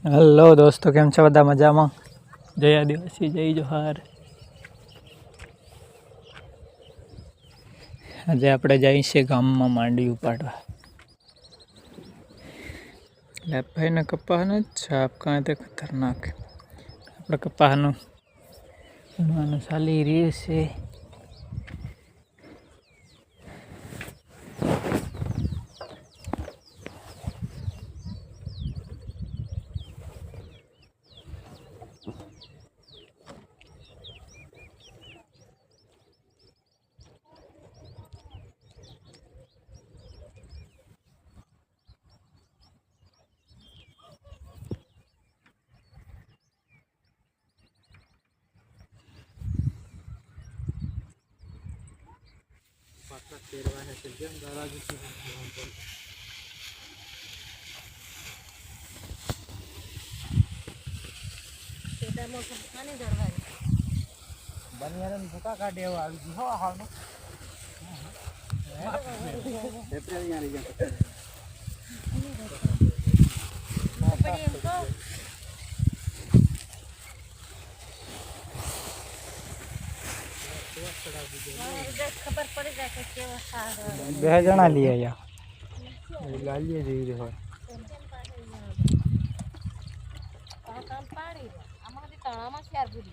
Hello दोस्तों, केम छो बधा मजामां? जय आदिवासी, जय जोहार। आज आपणे जईशे गाममां मांडवी उपाडवा। लेपाईने कपासनो छाप कांई ते खतरनाक। आपणे कपासनुं वीणवानुं चाली रह्युं छे। बनियारन भूका काढे एवं આવી ગયું હો હાલનો એપ્રિલ ની આવી ગયો खबर पड़ी जाए कि केवा सारो બે જણા લઈ આયા લાલીએ જઈ રહ્યો કામ પાડી આમાંથી તણામાં ચાર પૂરી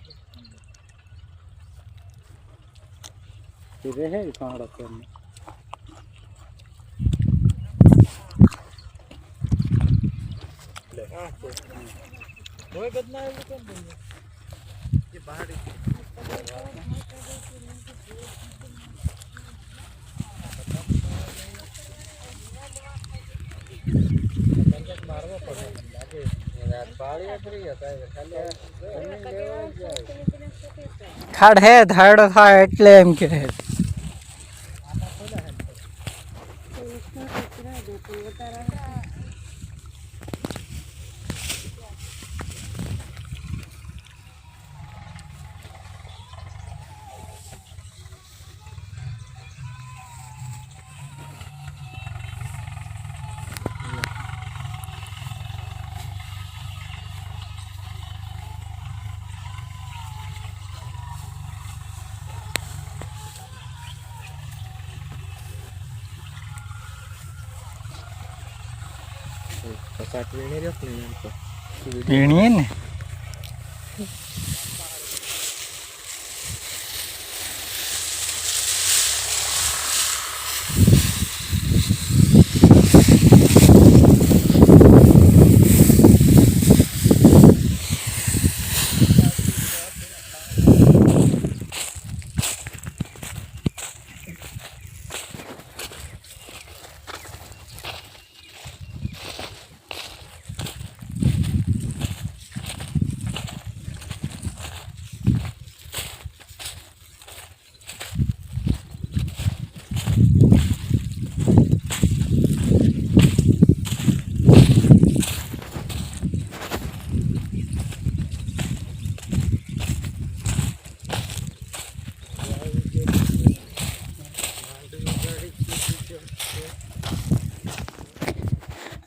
છે રહે કાંડો કરને ले हां कोई बदना है तो बोलिए ये बाहर मारवा पड़े लागे पाड़िया फ्री होता है खाली खाड़ है धाड़ो था એટલે એમ કે कसाट वेणी रे वेणी है ने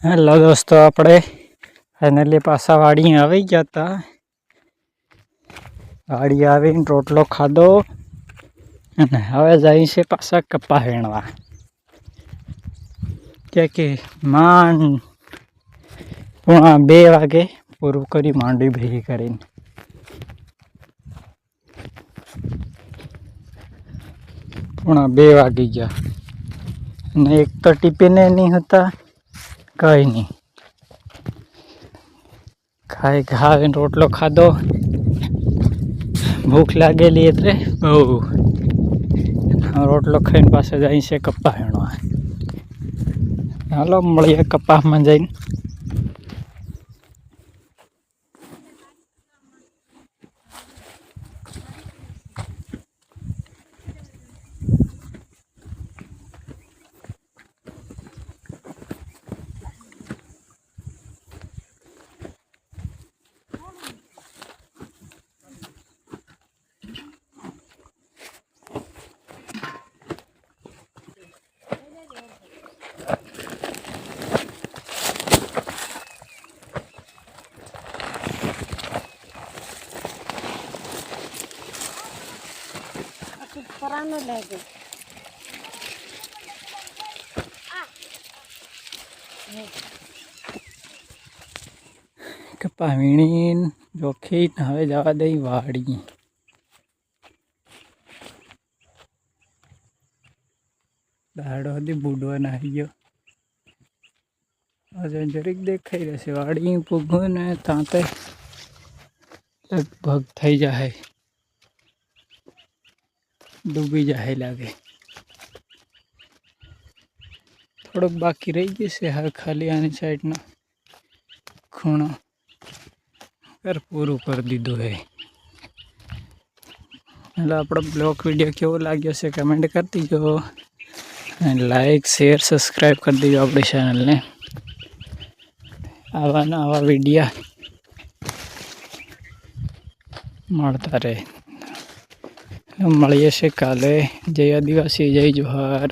हेलो दोस्तों, આપણે ફાઇનલી પાછા વાડી આવી ગયા હતા। વાડી આવીને રોટલો ખાધો અને હવે જાય છે પાછા કપા વીણવા કે માંડ 1:30 વાગે પૂરું કરી માંડવી ભેગી કરીને 1:30 વાગી ગયા અને એક તો ટિફિને નહીં હતા कहीं नहीं खाए खावे रोटलो खाधो भूख लागेली એટલે બહુ રોટલો ખાઈને પાછા જાય છે કપા વીણવા। હાલો મળીએ કપામાં જઈને। કપા વીણીન જોખી હવે જવા દઈ વાડી. દાડો હતી બુડવા નાહી ગયો. આજે જરીક દેખાઈ રહેશે વાડી પૂગું ને તાંતે લગભગ થઈ જાય, ડૂબી જાય લાગે. થોડુંક બાકી રહી ગયું છે હવે, ખાલી આની સાઈડનો ખૂણો પૂરું કરી દીધું છે. એટલે આપણો બ્લોગ વિડીયો કેવો લાગ્યો છે કમેન્ટ કરી દીજો, અને લાઈક શેર સબસ્ક્રાઈબ કરી દીજો આપણી ચેનલને. આવા વિડીયા મળતા રહે. મળીએ છે કાલે. જય આદિવાસી, જય જોહાર.